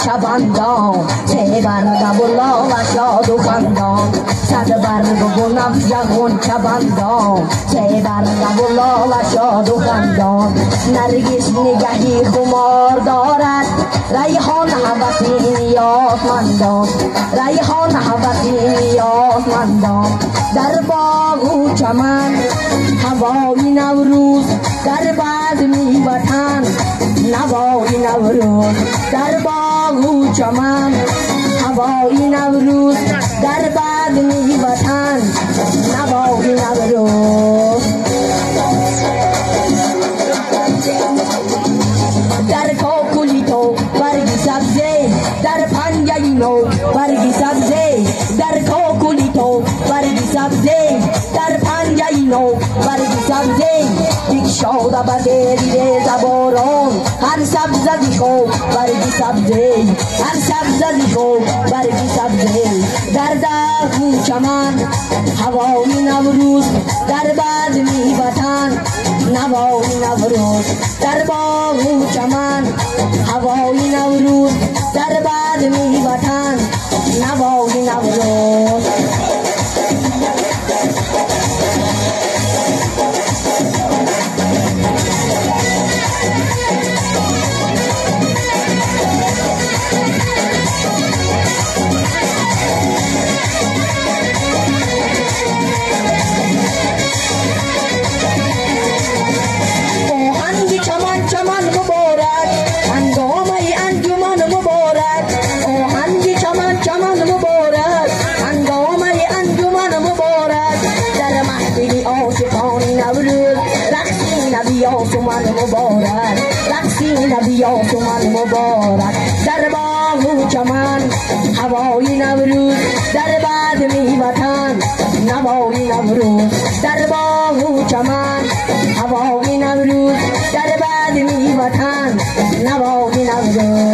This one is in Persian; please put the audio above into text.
چبندان سه برگ و لاله شاد و خندان صد برگ و نفجگون چبندان سه برگ و لاله شاد و خندان نرگس نگهی خمار دارد ریحان هوسی نیازمندان ریحان هوسی نیازمندان در باغ و چمن هوای نوروز در بزم وطن نوای نوروز در باغ و چمن هوای نوروز در بزم وطن نوای نوروز در کاکلی تو برگ سبزه در پنجه نو برگ سبزه در کاکلی تو برگ سبزه در پنجه نو برگ سبزه یک شاده بدری زباران هر سبزه دیخو برگ سبزه هر سبزه دیخو برگ سبزه در داغ چمن هوای نوروز در بزم وطن نوای نوروز در باغ و چمن هوای نوروز در بزم وطن نوای نوروز مبارک رقصی نبیاتمان مبارک در باغ و چمن هوای نوروز در بزم وطن نوای نوروز در باغ و چمن هوای نوروز در بزم وطن نوای نوروز